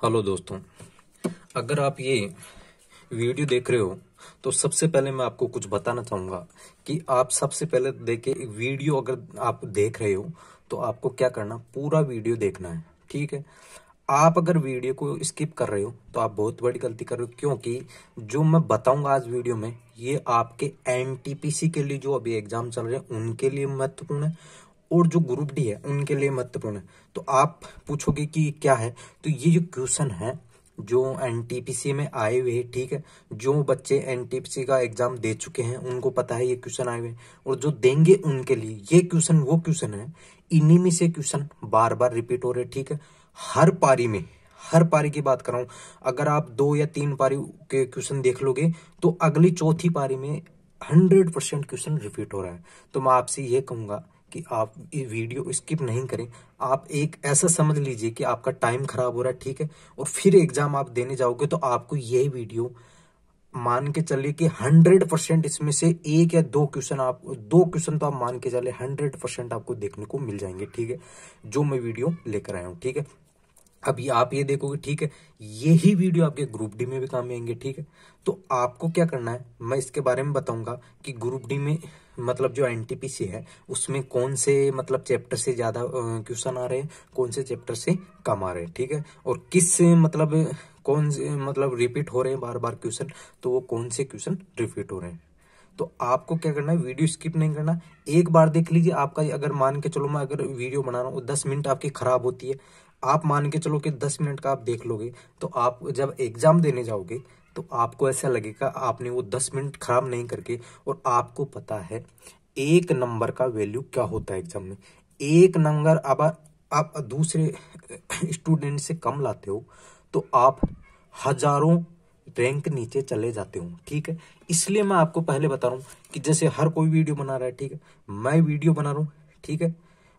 Hello दोस्तों, अगर आप ये वीडियो देख रहे हो तो सबसे पहले मैं आपको कुछ बताना चाहूंगा कि आप सबसे पहले देखिए वीडियो। अगर आप देख रहे हो तो आपको क्या करना, पूरा वीडियो देखना है। ठीक है, आप अगर वीडियो को स्किप कर रहे हो तो आप बहुत बड़ी गलती कर रहे हो, क्योंकि जो मैं बताऊंगा आज वीडियो में ये आपके एनटीपीसी के लिए, जो अभी एग्जाम चल रहे हैं उनके लिए महत्वपूर्ण है, और जो ग्रुप डी है उनके लिए महत्वपूर्ण है। तो आप पूछोगे कि क्या है, तो ये जो क्वेश्चन है जो एनटीपीसी में आए हुए हैं, ठीक है, जो बच्चे एनटीपीसी का एग्जाम दे चुके हैं उनको पता है ये क्वेश्चन आए हुए हैं, और जो देंगे उनके लिए ये क्वेश्चन वो क्वेश्चन है। इन्हीं में से क्वेश्चन बार बार रिपीट हो रहे, ठीक है, हर पारी में। हर पारी की बात कर रहा हूं, अगर आप 2 या 3 पारी के क्वेश्चन देख लोगे तो अगली चौथी पारी में 100% क्वेश्चन रिपीट हो रहा है। तो मैं आपसे ये कहूंगा कि आप ये वीडियो स्किप नहीं करें। आप एक ऐसा समझ लीजिए कि आपका टाइम खराब हो रहा है, ठीक है, और फिर एग्जाम आप देने जाओगे तो आपको ये वीडियो मान के चलिए कि 100% इसमें से एक या दो क्वेश्चन तो आप मान के चले 100% आपको देखने को मिल जाएंगे, ठीक है, जो मैं वीडियो लेकर आया हूं। ठीक है, अभी आप ये देखोगे, ठीक है, यही वीडियो आपके ग्रुप डी में भी काम आएंगे। ठीक है, तो आपको क्या करना है मैं इसके बारे में बताऊंगा कि ग्रुप डी में मतलब जो एनटीपीसी है उसमें कौन से मतलब चैप्टर से ज्यादा क्वेश्चन आ रहे हैं, कौन से चैप्टर से कम आ रहे हैं, ठीक है, और किस मतलब कौन से मतलब रिपीट हो रहे हैं बार बार क्वेश्चन, तो वो कौन से क्वेश्चन रिपीट हो रहे हैं। तो आपको क्या करना है, वीडियो स्किप नहीं करना, एक बार देख लीजिए। आपका अगर मान के चलो मैं अगर वीडियो बना रहा हूँ 10 मिनट आपकी खराब होती है, आप मान के चलो कि 10 मिनट का आप देख लोगे, तो आप जब एग्जाम देने जाओगे तो आपको ऐसा लगेगा आपने वो 10 मिनट खराब नहीं करके, और आपको पता है एक नंबर का वैल्यू क्या होता है एग्जाम में। एक नंबर अब आप दूसरे स्टूडेंट से कम लाते हो तो आप हजारों रैंक नीचे चले जाते हो। ठीक है, इसलिए मैं आपको पहले बता रहा हूं कि जैसे हर कोई वीडियो बना रहा है, ठीक है, मैं वीडियो बना रहा हूं, ठीक है,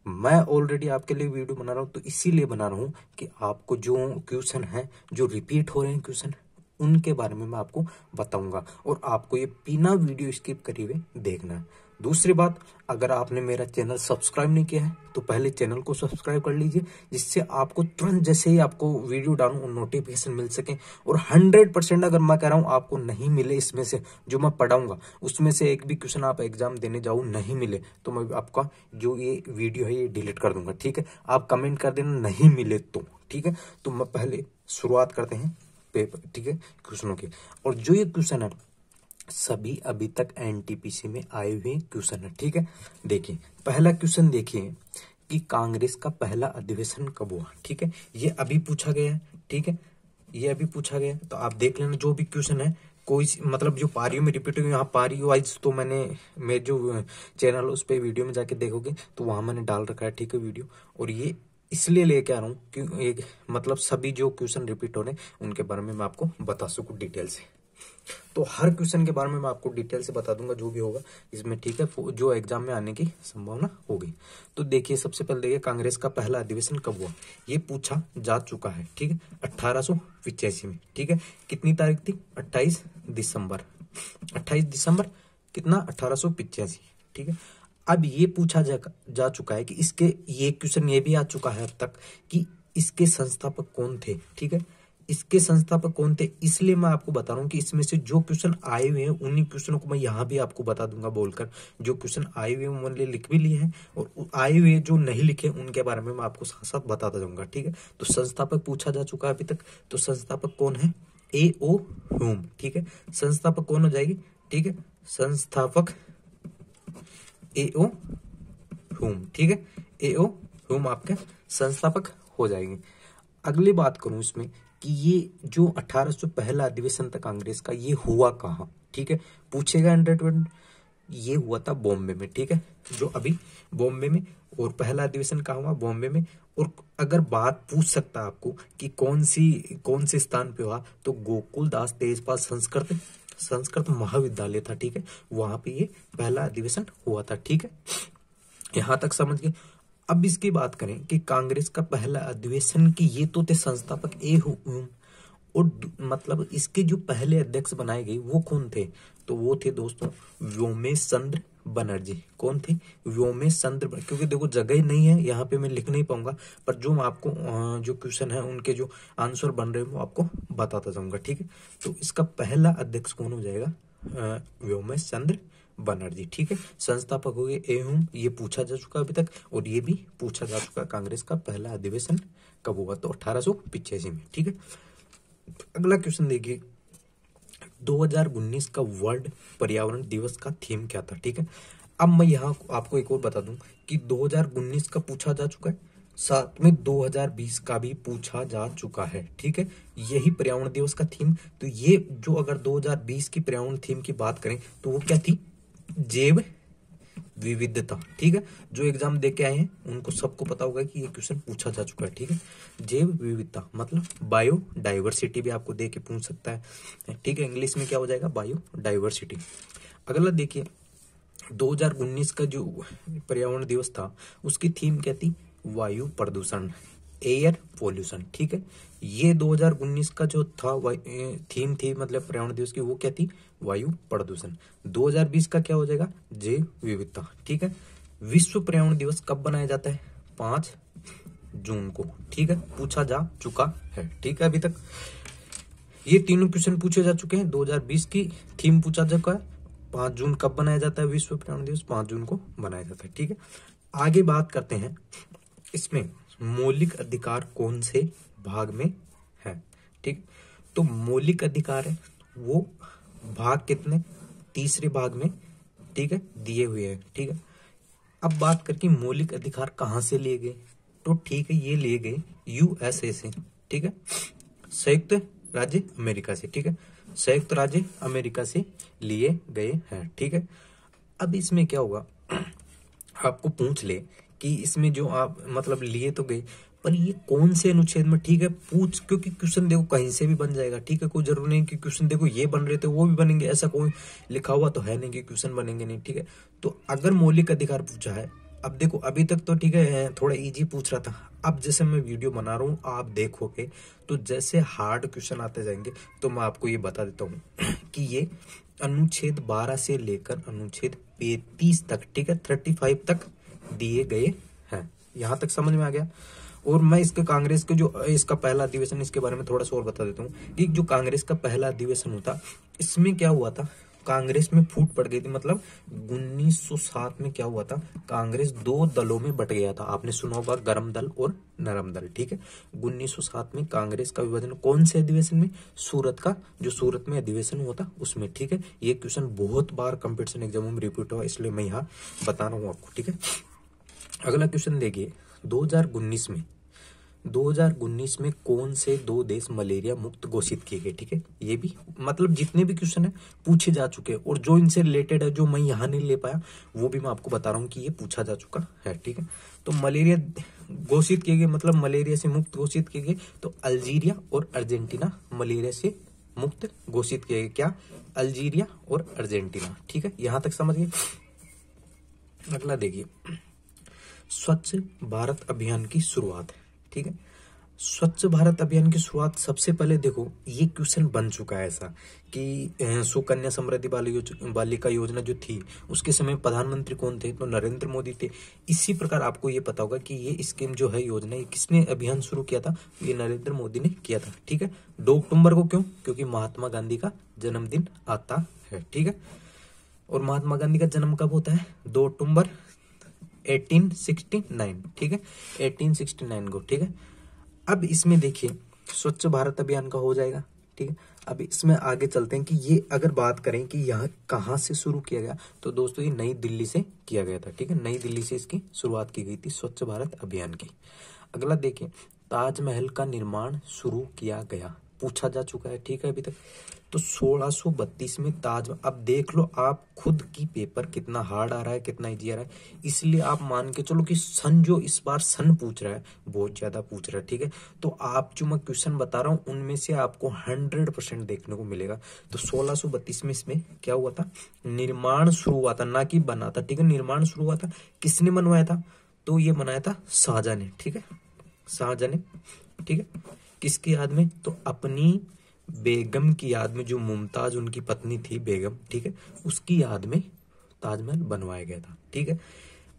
मैं ऑलरेडी आपके लिए वीडियो बना रहा हूं, तो इसीलिए बना रहा हूं कि आपको जो क्वेश्चन है जो रिपीट हो रहे हैं क्वेश्चन उनके बारे में मैं आपको बताऊंगा, और आपको ये बिना वीडियो स्किप करे हुए देखना है। दूसरी बात, अगर आपने मेरा चैनल सब्सक्राइब नहीं किया है तो पहले चैनल को सब्सक्राइब कर लीजिए, जिससे आपको तुरंत जैसे ही आपको वीडियो डालूं नोटिफिकेशन मिल सके। और 100% अगर मैं कह रहा हूं आपको नहीं मिले इसमें से जो मैं पढ़ाऊंगा उसमें से एक भी क्वेश्चन आप एग्जाम देने जाओ नहीं मिले तो मैं आपका जो ये वीडियो है ये डिलीट कर दूंगा। ठीक है, आप कमेंट कर देना नहीं मिले तो। ठीक है, तो मैं पहले शुरुआत करते हैं पेपर, ठीक है, क्वेश्चनों की। और जो ये क्वेश्चन है सभी अभी तक एनटीपीसी में आए हुए क्वेश्चन है। ठीक है, देखिए पहला क्वेश्चन देखिए कि कांग्रेस का पहला अधिवेशन कब हुआ। ठीक है, ये अभी पूछा गया है, ठीक है, ये अभी पूछा गया है। तो आप देख लेना जो भी क्वेश्चन है, कोई मतलब जो पारियों में रिपीट हुई, यहाँ पारी वाइज तो मैं जो चैनल उस पर वीडियो में जाके देखोगे तो वहां मैंने डाल रखा है, ठीक है, वीडियो। और ये इसलिए लेके आ रहा हूँ कि एक मतलब सभी जो क्वेश्चन रिपीट हो रहे हैं उनके बारे में मैं आपको बता सकूं डिटेल से। तो हर क्वेश्चन के बारे में मैं आपको डिटेल से बता दूंगा जो भी होगा इसमें, ठीक है, जो एग्जाम में आने की संभावना होगी। तो देखिए सबसे पहले देखिए कांग्रेस का पहला अधिवेशन कब हुआ, ये पूछा जा चुका है, ठीक है, 1885 में। ठीक है, कितनी तारीख थी, 28 दिसंबर, 28 दिसंबर कितना, 1885। ठीक है, अब ये पूछा जा चुका है कि इसके ये क्वेश्चन ये भी आ चुका है अब तक कि इसके संस्थापक कौन थे। ठीक है, इसके संस्थापक कौन थे, इसलिए मैं आपको बता रहा हूं कि इसमें से जो क्वेश्चन आए हुए हैं उन्हीं क्वेश्चनों को मैं यहां भी आपको बता दूंगा बोलकर। जो क्वेश्चन आए हुए हैं मैंने लिख भी लिए हैं, और आए हुए जो नहीं लिखे उनके बारे में मैं आपको साथ साथ बताता जाऊंगा। ठीक है, तो संस्थापक पूछा जा चुका है अभी तक, तो संस्थापक कौन है, A.O. ह्यूम। ठीक है, संस्थापक कौन हो जाएगी, ठीक है, संस्थापक A.O. ह्यूम। ठीक है, A.O. ह्यूम आपके संस्थापक हो जाएंगे। अगली बात करूं इसमें कि ये जो 1800 पहला अधिवेशन था कांग्रेस का, ये हुआ कहाँ। ठीक है, पूछेगा 100%, ये हुआ था बॉम्बे में। ठीक है, जो अभी बॉम्बे में, और पहला अधिवेशन कहाँ हुआ, बॉम्बे में। और अगर बात पूछ सकता है आपको कि कौन से स्थान पे हुआ, तो गोकुल दास तेजपाल संस्कृत महाविद्यालय था। ठीक है, वहां पे ये पहला अधिवेशन हुआ था। ठीक है, यहां तक समझ गए। अब इसकी बात करें कि कांग्रेस का पहला अधिवेशन की ये तो थे संस्थापक और मतलब इसके जो पहले अध्यक्ष बनाए गए वो कौन थे, तो वो थे दोस्तों व्योमेश चंद्र बनर्जी। कौन थे? व्योमेश चंद्र, क्योंकि देखो जगह ही नहीं है यहाँ पे मैं लिख नहीं पाऊंगा, पर जो मैं आपको जो क्वेश्चन है उनके जो आंसर बन रहे हैं वो आपको बताता जाऊंगा, ठीक है। तो इसका पहला अध्यक्ष कौन हो जाएगा? व्योमेश चंद्र बनर्जी, ठीक है। संस्थापक हो गए एहुम, ये पूछा जा चुका अभी तक, और ये भी पूछा जा चुका कांग्रेस का पहला अधिवेशन कब हुआ? तो 1885 में, ठीक है। अगला क्वेश्चन देखिए, 2019 का वर्ल्ड पर्यावरण दिवस का थीम क्या था? ठीक है। अब मैं यहाँ आपको एक और बता दूं कि 2019 का पूछा जा चुका है, साथ में 2020 का भी पूछा जा चुका है, ठीक है। यही पर्यावरण दिवस का थीम। तो ये जो अगर 2020 की पर्यावरण थीम की बात करें तो वो क्या थी? जैव विविधता, ठीक है। जो एग्जाम दे के आए हैं उनको सबको पता होगा कि ये क्वेश्चन पूछा जा चुका है, ठीक है। जैव विविधता मतलब बायोडाइवर्सिटी भी आपको दे के पूछ सकता है, ठीक है। इंग्लिश में क्या हो जाएगा? बायोडाइवर्सिटी। अगला देखिए, 2019 का जो पर्यावरण दिवस था उसकी थीम क्या थी? वायु प्रदूषण, एयर पोल्यूशन, ठीक है। ये 2019 का जो था थीम थी मतलब पर्यावरण दिवस की, वो क्या थी? वायु प्रदूषण। 2020 का क्या हो जाएगा? जैव विविधता, ठीक है। विश्व पर्यावरण दिवस कब बनाया जाता है? 5 जून को, ठीक है। पूछा जा चुका है, ठीक है। अभी तक ये तीनों क्वेश्चन पूछे जा चुके हैं। 2020 की थीम पूछा जा चुका है। 5 जून कब बनाया जाता है? विश्व पर्यावरण दिवस 5 जून को बनाया जाता है, ठीक है। आगे बात करते हैं, इसमें मौलिक अधिकार कौन से भाग में है? ठीक, तो मौलिक अधिकार है वो भाग कितने? तीसरे भाग में, ठीक है, दिए हुए हैं, ठीक है। अब बात करके मौलिक अधिकार कहां से लिए गए, तो ठीक है ये लिए गए यूएसए से, ठीक है, संयुक्त राज्य अमेरिका से, ठीक है, संयुक्त राज्य अमेरिका से लिए गए हैं, ठीक है। अब इसमें क्या होगा, आपको पूछ ले कि इसमें जो आप मतलब लिए तो गए, पर ये कौन से अनुच्छेद में, ठीक है, पूछ, क्योंकि क्वेश्चन देखो कहीं से भी बन जाएगा, ठीक है। कोई जरूरी नहीं कि क्वेश्चन देखो ये बन रहे थे वो भी बनेंगे, ऐसा कोई लिखा हुआ तो है नहीं कि क्वेश्चन बनेंगे नहीं, ठीक है। तो अगर मौलिक अधिकार पूछा है, अब देखो अभी तक तो ठीक है थोड़ा इजी पूछ रहा था, अब जैसे मैं वीडियो बना रहा हूँ आप देखोगे तो जैसे हार्ड क्वेश्चन आते जाएंगे तो मैं आपको ये बता देता हूँ कि ये अनुच्छेद 12 से लेकर अनुच्छेद 35 तक, ठीक है, 35 तक दिए गए हैं। यहां तक समझ में आ गया। और मैं इसके कांग्रेस के जो इसका पहला अधिवेशन, इसके बारे में थोड़ा सा और बता देता हूँ कि जो कांग्रेस का पहला अधिवेशन होता, इसमें क्या हुआ था, कांग्रेस में फूट पड़ गई थी, मतलब 1907 में क्या हुआ था, कांग्रेस 2 दलों में बट गया था। आपने सुना होगा गर्म दल और नरम दल, ठीक है। 1907 में कांग्रेस का विभाजन कौन से अधिवेशन में? सूरत का, जो सूरत में अधिवेशन हुआ था उसमें, ठीक है। ये क्वेश्चन बहुत बार कंपटीशन एग्जामों में रिपीट हुआ, इसलिए मैं यहाँ बता रहा हूँ आपको, ठीक है। अगला क्वेश्चन देखिए, 2019 में कौन से 2 देश मलेरिया मुक्त घोषित किए गए, ठीक है। ये भी मतलब जितने भी क्वेश्चन है पूछे जा चुके हैं, और जो इनसे रिलेटेड है जो मैं यहाँ नहीं ले पाया वो भी मैं आपको बता रहा हूँ कि ये पूछा जा चुका है, ठीक है। तो मलेरिया घोषित किए गए, मतलब मलेरिया से मुक्त घोषित किए गए, तो अल्जीरिया और अर्जेंटीना मलेरिया से मुक्त घोषित किए गए। क्या? अल्जीरिया और अर्जेंटीना, ठीक है। यहां तक समझ गए। अगला देखिए, स्वच्छ भारत अभियान की शुरुआत, ठीक है। स्वच्छ भारत अभियान की शुरुआत सबसे पहले देखो ये क्वेश्चन बन चुका है ऐसा कि सुकन्या समृद्धि बालिका योजना जो थी उसके समय प्रधानमंत्री कौन थे, तो नरेंद्र मोदी थे। इसी प्रकार आपको ये पता होगा कि ये स्कीम जो है, योजना, ये किसने अभियान शुरू किया था, ये नरेंद्र मोदी ने किया था, ठीक है। 2 अक्टूबर को, क्यों? क्योंकि महात्मा गांधी का जन्मदिन आता है, ठीक है। और महात्मा गांधी का जन्म कब होता है? 2 अक्टूबर 1869, ठीक है, 1869 को, ठीक है। अब इसमें देखिए स्वच्छ भारत अभियान का हो जाएगा, ठीक है। अब इसमें आगे चलते हैं कि ये अगर बात करें कि यह कहां से शुरू किया गया, तो दोस्तों ये नई दिल्ली से किया गया था, ठीक है। नई दिल्ली से इसकी शुरुआत की गई थी स्वच्छ भारत अभियान की। अगला देखिए, ताजमहल का निर्माण शुरू किया गया, पूछा जा चुका है, ठीक है अभी तक। तो 1632 में ताज, अब देख लो आप खुद की पेपर कितना हार्ड आ रहा है कितना इजी आ रहा है, इसलिए आप मान के चलो कि सन जो इस बार सन पूछ रहा है बहुत ज्यादा पूछ रहा है, ठीक है। तो आप जो मैं क्वेश्चन बता रहा हूँ उनमें से आपको 100% देखने को मिलेगा। तो 1632 में इसमें क्या हुआ था, निर्माण शुरू हुआ था, ना कि बना था, ठीक है। निर्माण शुरू हुआ था, किसने बनवाया था, तो ये बनाया था शाहजहां ने, ठीक है, शाहजहां ने, ठीक है। किसकी याद में, तो अपनी बेगम की याद में, जो मुमताज उनकी पत्नी थी बेगम, ठीक है, उसकी याद में ताजमहल बनवाया गया था, ठीक है।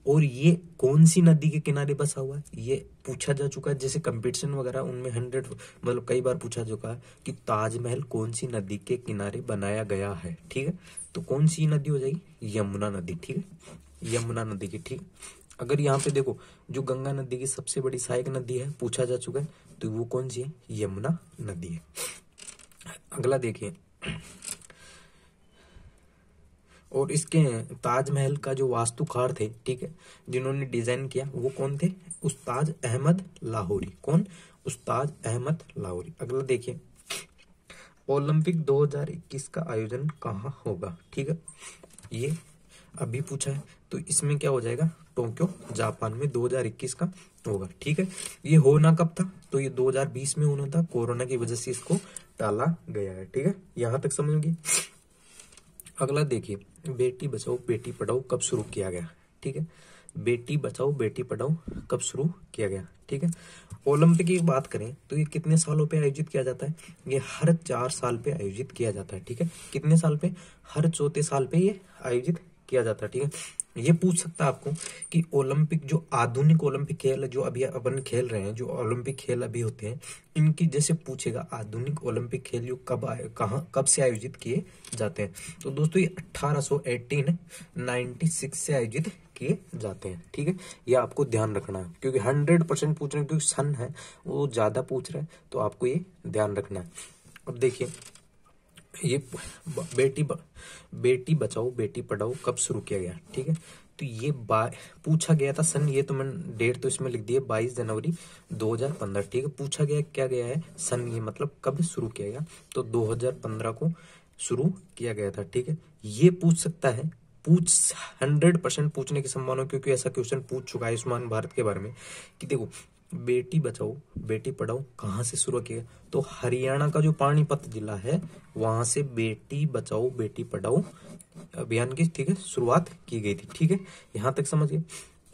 और ये कौन सी नदी के किनारे बसा हुआ है, ये पूछा जा चुका है, जैसे कंपटीशन वगैरह उनमें 100 मतलब कई बार पूछा चुका है कि ताजमहल कौन सी नदी के किनारे बनाया गया है, ठीक है। तो कौन सी नदी हो जाएगी, यमुना नदी, ठीक है, यमुना नदी की, ठीक। अगर यहाँ पे देखो जो गंगा नदी की सबसे बड़ी सहायक नदी है, पूछा जा चुका है, तो वो कौन सी है, यमुना नदी है। अगला देखिए, और इसके ताजमहल का जो वास्तुकार थे, ठीक है, जिन्होंने डिजाइन किया वो कौन थे, उस्ताद अहमद लाहौरी। कौन, उस्ताद अहमद लाहौरी। अगला देखिए, ओलंपिक 2021 का आयोजन कहाँ होगा, ठीक है, ये अभी पूछा है, तो इसमें क्या हो जाएगा, टोक्यो जापान में 2021 का होगा, ठीक है। ये होना कब था, तो ये 2020 में होना था, कोरोना की वजह से इसको टाला गया है, ठीक है, यहां तक समझ गए। अगला देखिए, बेटी बचाओ बेटी पढ़ाओ कब शुरू किया गया, ठीक है, बेटी बचाओ बेटी पढ़ाओ कब शुरू किया गया, ठीक है। ओलंपिक की बात करें तो ये कितने सालों पे आयोजित किया जाता है, ये हर 4 साल पे आयोजित किया जाता है, ठीक है। कितने साल पे, हर चौथे साल पे ये आयोजित किया जाता है, ठीक है। ये पूछ सकता है आपको कि ओलंपिक, जो आधुनिक ओलंपिक खेल जो अभी अपन खेल रहे हैं, जो ओलंपिक खेल अभी होते हैं, इनकी जैसे पूछेगा आधुनिक ओलंपिक खेल जो कब आए, कहाँ, कब से आयोजित किए जाते हैं, तो दोस्तों ये 1896 से आयोजित किए जाते हैं, ठीक है। ये आपको ध्यान रखना है, क्योंकि 100% पूछ रहे हैं, क्योंकि सन है वो ज्यादा पूछ रहे हैं, तो आपको ये ध्यान रखना है। अब देखिए, ये बेटी बचाओ बेटी पढ़ाओ कब शुरू किया गया, ठीक है, तो ये पूछा गया था सन, ये तो मैंने डेट तो इसमें लिख दी है 22 जनवरी 2015, ठीक है। पूछा गया क्या गया है सन, ये मतलब कब शुरू किया गया, तो 2015 को शुरू किया गया था, ठीक है। ये पूछ सकता है, 100% पूछने की संभावना, क्योंकि ऐसा क्वेश्चन पूछ चुका है आयुष्मान भारत के बारे में, कि देखो बेटी बचाओ बेटी पढ़ाओ कहाँ से शुरू किया, तो हरियाणा का जो पानीपत जिला है वहां से बेटी बचाओ बेटी पढ़ाओ अभियान की, ठीक है, शुरुआत की गई थी, ठीक है, यहां तक समझिए।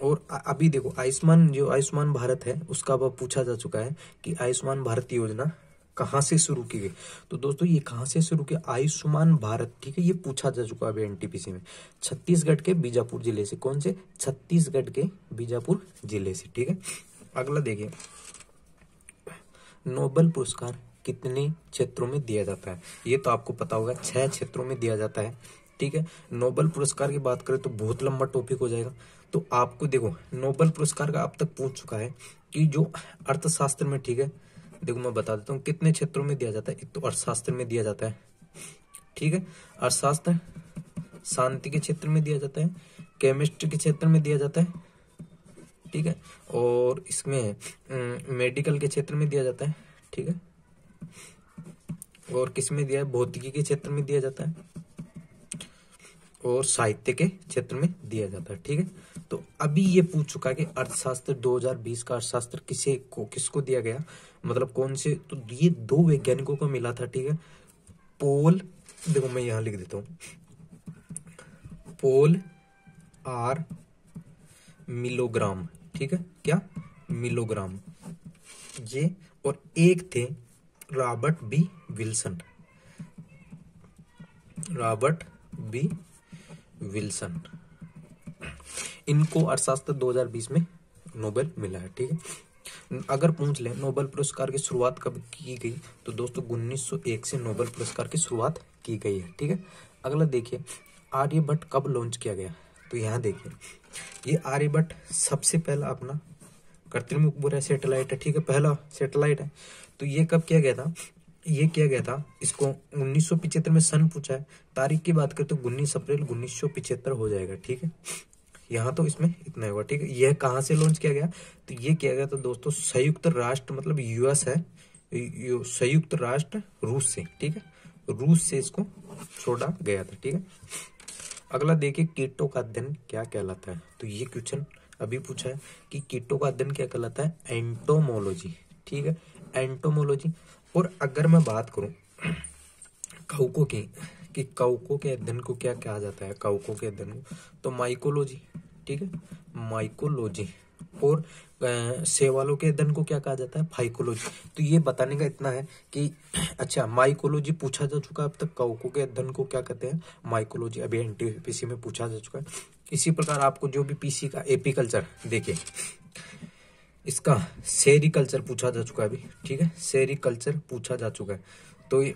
और अभी देखो आयुष्मान भारत है उसका अब पूछा जा चुका है कि आयुष्मान भारत योजना कहाँ से शुरू की गई, तो दोस्तों ये कहाँ से शुरू किया, आयुष्मान भारत, ठीक है, ये पूछा जा चुका है अभी एनटीपीसी में, छत्तीसगढ़ के बीजापुर जिले से। कौन से, छत्तीसगढ़ के बीजापुर जिले से, ठीक है। अगला देखिए, नोबेल पुरस्कार कितने क्षेत्रों में दिया जाता है, ये तो आपको पता होगा, 6 क्षेत्रों में दिया जाता है, ठीक है। नोबेल पुरस्कार की बात करें तो बहुत लंबा टॉपिक हो जाएगा, तो आपको देखो नोबेल पुरस्कार का अब तक पूछ चुका है कि जो अर्थशास्त्र में, ठीक है, देखो मैं बता देता हूँ कितने क्षेत्रों में दिया जाता है। एक तो अर्थशास्त्र में दिया जाता है, ठीक है, अर्थशास्त्र, शांति के क्षेत्र में दिया जाता है, केमिस्ट्री के क्षेत्र में दिया जाता है, ठीक है, और इसमें मेडिकल के क्षेत्र में दिया जाता है, ठीक है, और किस में दिया है, भौतिकी के क्षेत्र में दिया जाता है, और साहित्य के क्षेत्र में दिया जाता है, ठीक है। तो अभी ये पूछ चुका है कि अर्थशास्त्र 2020 का अर्थशास्त्र किसको दिया गया, मतलब कौन से, तो ये 2 वैज्ञानिकों को मिला था, ठीक है, पोल, देखो मैं यहां लिख देता हूं, पोल आर मिलोग्राम, ठीक है, क्या, मिलोग्राम, ये, और एक थे Robert B Wilson, Robert B Wilson, इनको अर्थशास्त्र 2020 में नोबेल मिला है, ठीक है। अगर पूछ ले नोबेल पुरस्कार की शुरुआत कब की गई, तो दोस्तों 1901 से नोबेल पुरस्कार की शुरुआत की गई है, ठीक है। अगला देखिए, आर्यभट्ट कब लॉन्च किया गया, तो यहाँ देखिए, ये आर्यभट्ट सबसे पहला अपना कृत्रिम उपग्रह सैटेलाइट है, ठीक है, पहला सैटेलाइट है, तो ये कब किया गया था, ये किया गया था, इसको 1975 में सन पूछा है, तारीख की बात करें तो 19 अप्रैल 1975 हो जाएगा, ठीक है, यहाँ तो इसमें इतना होगा, ठीक है। यह कहाँ से लॉन्च किया गया, तो ये किया गया था दोस्तों संयुक्त राष्ट्र, मतलब यूएस है, संयुक्त राष्ट्र रूस से, ठीक है, रूस से इसको छोड़ा गया था, ठीक है। अगला देखिए, कीटों का अध्ययन क्या कहलाता है, तो ये क्वेश्चन अभी पूछा है कि कीटों का अध्ययन क्या कहलाता है, एंटोमोलॉजी, ठीक है, एंटोमोलॉजी। और अगर मैं बात करूं कवकों की, कि कवकों के अध्ययन को क्या कहा जाता है, कवकों के अध्ययन को, तो माइकोलॉजी, ठीक है, माइकोलॉजी। और शैवालों के अध्ययन को क्या कहा जाता है? फाइकोलॉजी। तो ये बताने का इतना है कि अच्छा, माइकोलॉजी पूछा जा चुका है अब तक, कवकों के अध्ययन को क्या कहते हैं? माइकोलॉजी। अभी एनटीपीसी में पूछा जा चुका है। इसी प्रकार आपको जो भी पीसी का एपीकल्चर, देखिए इसका सेरिकल्चर पूछा जा चुका है अभी, ठीक है, सेरिकल्चर पूछा जा चुका है। तो ये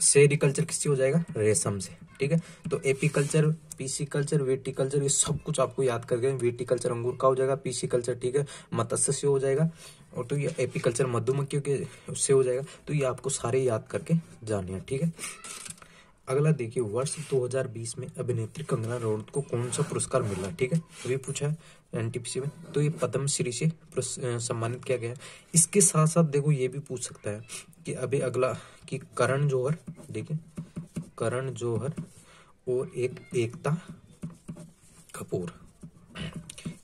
सेरिकल्चर किससे हो जाएगा? रेशम से, ठीक है। तो एपीकल्चर, पीसीकल्चर, वेटिकल्चर, ये सब कुछ आपको याद करके, वेटिकल्चर अंगूर का हो जाएगा, पीसीकल्चर, ठीक है, मत्स्य से हो जाएगा, और तो ये एपीकल्चर मधुमक्खियों के उससे हो जाएगा। तो ये आपको सारे याद करके जाने हैं, ठीक है। अगला देखिए, वर्ष 2020 में अभिनेत्री कंगना रनौत को कौन सा पुरस्कार मिला? ठीक है, अभी पूछा है एनटीपीसी में। तो ये पद्मश्री से सम्मानित किया गया है। इसके साथ साथ देखो ये भी पूछ सकता है कि अभी अगला कि करण जौहर, देखिए करण जौहर और एकता कपूर,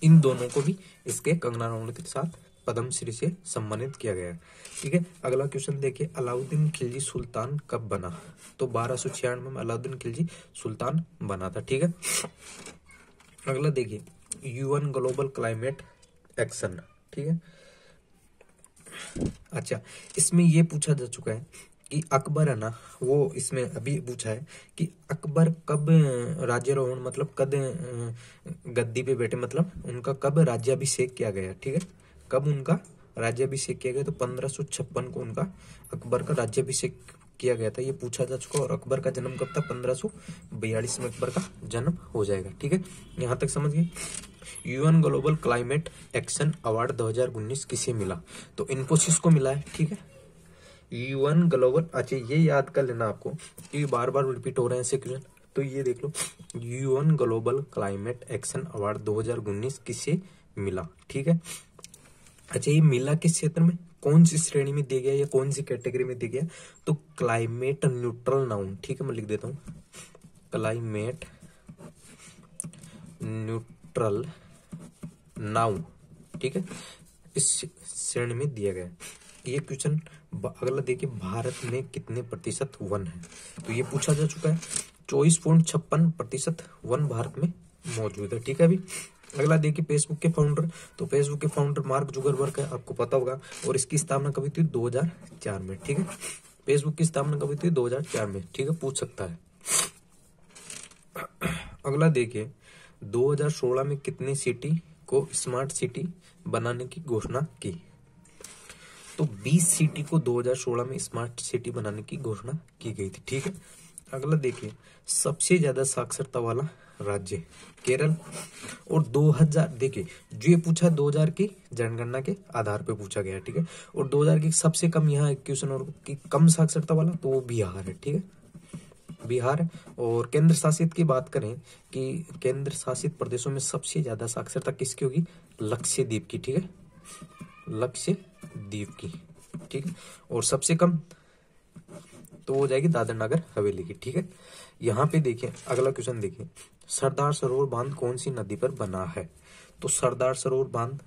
इन दोनों को भी इसके कंगना रनौत के साथ पद्मश्री से सम्मानित किया गया है, ठीक है। अगला क्वेश्चन देखिए, अलाउद्दीन खिलजी सुल्तान कब बना? तो 1296 में अलाउद्दीन खिलजी सुल्तान बना था, ठीक है। अगला देखिए, यूएन ग्लोबल क्लाइमेट एक्शन, ठीक है। अच्छा, इसमें ये पूछा जा चुका है कि अकबर है ना, वो इसमें अभी पूछा है कि अकबर कब राज्यारोहण, मतलब कब गद्दी पे बैठे, मतलब उनका कब राज्याभिषेक किया गया, ठीक है, कब उनका राज्याभिषेक किया गया? तो 1556 को उनका अकबर का राज्याभिषेक किया गया था, ये पूछा जा चुका। और अकबर का जन्म कब था? 1542 में अकबर का जन्म हो जाएगा, ठीक है। यहाँ तक समझ गए। UN global climate action award 2019 किसे मिला? तो इन्फोसिस को मिला है, ठीक है। यूएन ग्लोबल, अच्छा ये याद कर लेना आपको क्योंकि बार बार रिपीट हो रहे हैं ऐसे क्वेश्चन। तो ये देख लो, UN global climate action award 2019 किसे मिला, ठीक है। अच्छा, ये मिला किस क्षेत्र में, कौन सी श्रेणी में दिया गया या कौन सी कैटेगरी में दिया गया? तो क्लाइमेट न्यूट्रल नाउन, ठीक है, मैं लिख देता हूं, क्लाइमेट न्यूट्रल नाउन, ठीक है, इस श्रेणी में दिया गया। ये क्वेश्चन अगला देखिए, भारत में कितने प्रतिशत वन है? तो ये पूछा जा चुका है, 24.56% वन भारत में मौजूद है, ठीक है। अभी अगला देखिए, फेसबुक के फाउंडर, तो फेसबुक के फाउंडर मार्क जुकरबर्ग है, आपको पता होगा, और इसकी स्थापना कभी थी? 2004 में, ठीक है। फेसबुक की स्थापना कभी थी? 2004 में, ठीक है, पूछ सकता है। अगला देखिए, 2016 में कितनी सिटी को स्मार्ट सिटी बनाने की घोषणा की? तो 20 सिटी को 2016 में स्मार्ट सिटी बनाने की घोषणा की गई थी, ठीक है। अगला देखिए, सबसे ज्यादा साक्षरता वाला राज्य केरल, और 2000, देखिए जो ये पूछा 2000 की जनगणना के आधार पे पूछा गया, ठीक है। और 2000 की सबसे कम यहाँ क्वेश्चन और की कम साक्षरता वाला, तो वो बिहार है, ठीक है, बिहार। और केंद्र शासित की बात करें कि केंद्र शासित प्रदेशों में सबसे ज्यादा साक्षरता किसकी होगी? लक्षद्वीप की, ठीक है, लक्षद्वीप की, ठीक है। और सबसे कम तो हो जाएगी दादर नगर हवेली की, ठीक है। यहाँ पे देखिए, अगला क्वेश्चन देखिए, सरदार सरोवर बांध कौन सी नदी पर बना है? तो सरदार सरोवर बांध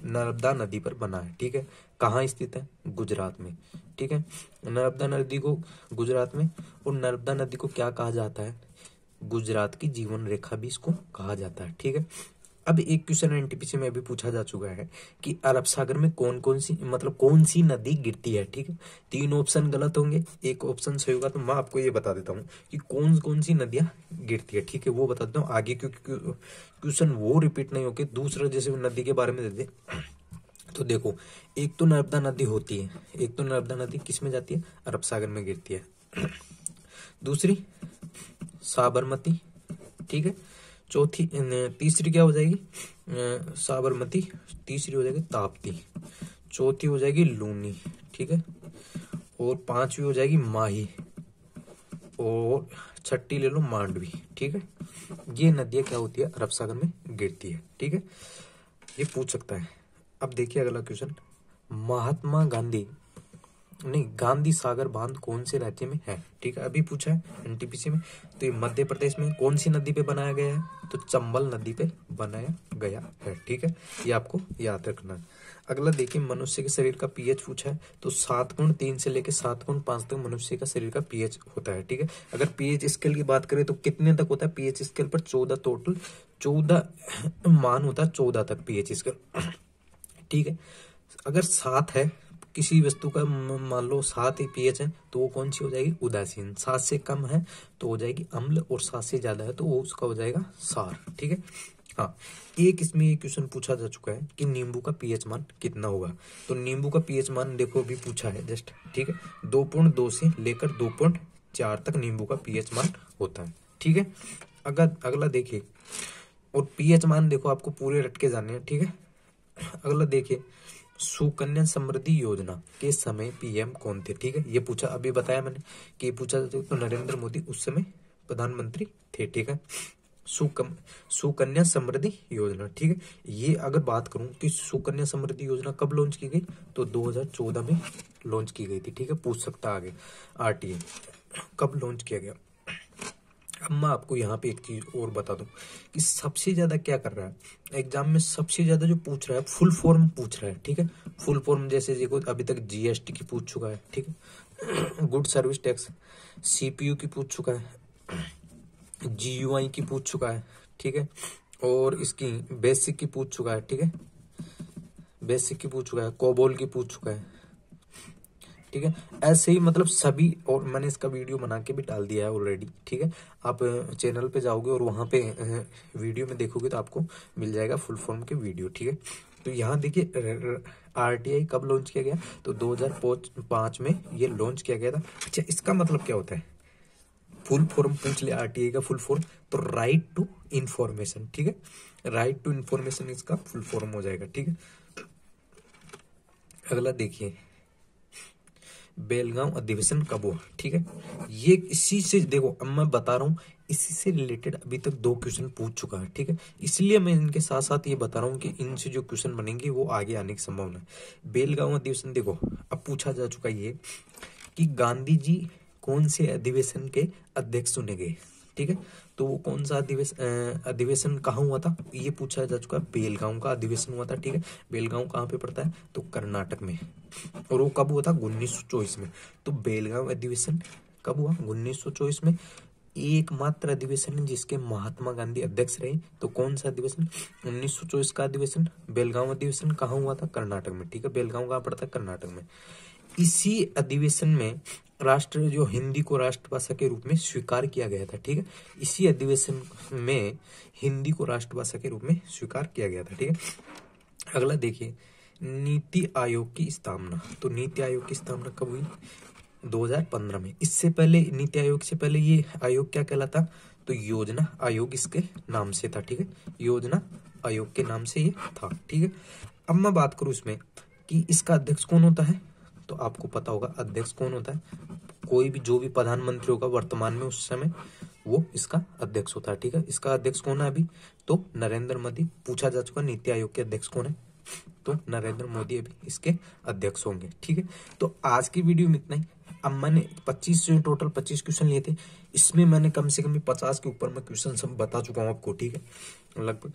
नर्मदा नदी पर बना है, ठीक है। कहाँ स्थित है? गुजरात में, ठीक है। नर्मदा नदी को गुजरात में, और नर्मदा नदी को क्या कहा जाता है? गुजरात की जीवन रेखा भी इसको कहा जाता है, ठीक है। अब एक क्वेश्चन एनटीपीसी में भी पूछा जा चुका है कि अरब सागर में कौन कौन सी, मतलब कौन सी नदी गिरती है, ठीक है। 3 ऑप्शन गलत होंगे, एक ऑप्शन सही होगा। तो मैं आपको ये बता देता हूँ कि कौन कौन सी नदियां गिरती है, ठीक है, वो बता देता हूँ आगे, क्योंकि क्वेश्चन वो रिपीट नहीं होके दूसरा जैसे नदी के बारे में दे दे। तो देखो, एक तो नर्मदा नदी होती है, एक तो नर्मदा नदी किस में जाती है? अरब सागर में गिरती है। दूसरी साबरमती, ठीक है। चौथी, तीसरी क्या हो जाएगी? साबरमती। तीसरी हो जाएगी ताप्ती। चौथी हो जाएगी लूनी, ठीक है। और पांचवी हो जाएगी माही, और छठी ले लो मांडवी, ठीक है। ये नदियां क्या होती है? अरब सागर में गिरती है, ठीक है, ये पूछ सकता है। अब देखिए अगला क्वेश्चन, महात्मा गांधी नहीं गांधी सागर बांध कौन से राज्य में है? ठीक है, अभी पूछा है एनटीपीसी में। तो ये मध्य प्रदेश में कौन सी नदी पे बनाया गया है? तो चंबल नदी पे बनाया गया है, ठीक है, ये आपको याद रखना है। अगला देखिए, मनुष्य के शरीर का पीएच पूछा है। तो 7.3 से लेकर 7.5 तक मनुष्य का शरीर का पीएच होता है, ठीक है। अगर पीएच स्केल की बात करें तो कितने तक होता है? पीएच स्केल पर 14 टोटल 14 मान होता है, 14 तक पीएच स्केल। ठीक है। अगर 7 है किसी वस्तु का, मान लो 7 pH है, तो वो कौन सी हो जाएगी? उदासीन। 7 से कम है तो हो जाएगी अम्ल, और 7 से ज्यादा है तो वो उसका हो जाएगा सार। ठीक है। हाँ, एक इसमें ये क्वेश्चन पूछा जा चुका है कि नींबू का पीएच मान कितना होगा। तो नींबू का पीएच मान देखो अभी पूछा है जस्ट, ठीक है। 2.2 से लेकर 2.4 तक नींबू का पीएच मान होता है। ठीक है। अगर अगला देखिए, और पीएच मान देखो आपको पूरे रट के जाने हैं। ठीक है। अगला देखिए, सुकन्या समृद्धि योजना के समय पीएम कौन थे? ठीक है, ये पूछा, अभी बताया मैंने कि पूछा तो नरेंद्र मोदी उस समय प्रधानमंत्री थे। ठीक है। सुकन्या समृद्धि योजना, ठीक है। ये अगर बात करूं कि सुकन्या समृद्धि योजना कब लॉन्च की गई, तो 2014 में लॉन्च की गई थी। ठीक है, पूछ सकता आगे आरटीए कब लॉन्च किया गया। अब मैं आपको यहाँ पे एक चीज और बता दूं कि सबसे ज्यादा क्या कर रहा है एग्जाम में, सबसे ज्यादा जो पूछ रहा है फुल फॉर्म पूछ रहा है। ठीक है, फुल फॉर्म जैसे देखो अभी तक जीएसटी की पूछ चुका है। ठीक है, गुड सर्विस टैक्स, सीपीयू की पूछ चुका है, जीयूआई की पूछ चुका है। ठीक है, और इसकी बेसिक की पूछ चुका है। ठीक है, बेसिक की पूछ चुका है, कोबोल की पूछ चुका है। ठीक है, ऐसे ही मतलब सभी, और मैंने इसका वीडियो बना के भी डाल दिया है ऑलरेडी। ठीक है, आप चैनल पे जाओगे और वहां पे वीडियो में देखोगे तो आपको मिल जाएगा फुल फॉर्म के वीडियो। ठीक है, तो यहाँ देखिए आरटीआई कब लॉन्च किया गया, तो 2005 में ये लॉन्च किया गया था। अच्छा, इसका मतलब क्या होता है? फुल फॉर्म पूछ ले आरटीआई का फुल फॉर्म, तो राइट टू इंफॉर्मेशन। ठीक है, राइट टू इंफॉर्मेशन इसका फुल फॉर्म हो जाएगा। ठीक है। अगला देखिए, बेलगांव अधिवेशन कब हुआ? ठीक है, ये इसी से देखो, अब मैं बता रहा हूं इसी से रिलेटेड अभी तक 2 क्वेश्चन पूछ चुका है। ठीक है, इसलिए मैं इनके साथ साथ ये बता रहा हूँ कि इनसे जो क्वेश्चन बनेंगे वो आगे आने की संभावना है। बेलगांव अधिवेशन देखो अब पूछा जा चुका है ये कि गांधी जी कौन से अधिवेशन के अध्यक्ष चुने गए। ठीक है, तो वो कौन सा अधिवेशन कहाँ हुआ था, ये पूछा जा चुका है। बेलगांव का अधिवेशन हुआ था। ठीक है, बेलगांव कहाँ पे पड़ता है, तो कर्नाटक में, और वो कब हुआ था? 1924 में। तो बेलगांव अधिवेशन कब हुआ? 1924 में। एकमात्र अधिवेशन जिसके महात्मा गांधी अध्यक्ष रहे, तो कौन सा अधिवेशन? 1924 का अधिवेशन। बेलगांव अधिवेशन कहाँ हुआ था? कर्नाटक में। ठीक है, बेलगांव कहाँ पड़ता है? कर्नाटक में। इसी अधिवेशन में राष्ट्र जो हिंदी को राष्ट्रभाषा के रूप में स्वीकार किया गया था। ठीक है, इसी अधिवेशन में हिंदी को राष्ट्रभाषा के रूप में स्वीकार किया गया था। ठीक है। अगला देखिए, नीति आयोग की स्थापना, तो नीति आयोग की स्थापना कब हुई? 2015 में। इससे पहले नीति आयोग से पहले ये आयोग क्या कहलाता? तो योजना आयोग इसके नाम से था। ठीक है, योजना आयोग के नाम से ये था। ठीक है, अब मैं बात करूं इसमें कि इसका अध्यक्ष कौन होता है, तो आपको पता होगा अध्यक्ष कौन होता है। कोई भी जो भी प्रधानमंत्री होगा वर्तमान में उस समय, वो इसका अध्यक्ष होता है। ठीक है, इसका अध्यक्ष कौन है अभी? तो नरेंद्र मोदी। पूछा जा चुका नीति आयोग के अध्यक्ष कौन है, तो नरेंद्र मोदी अभी इसके अध्यक्ष होंगे। ठीक है, तो आज की वीडियो में इतना ही। अब मैंने 25 टोटल 25 क्वेश्चन लिए थे, इसमें मैंने कम से कम 50 के ऊपर मैं क्वेश्चन सब बता चुका हूँ आपको। ठीक है, लगभग।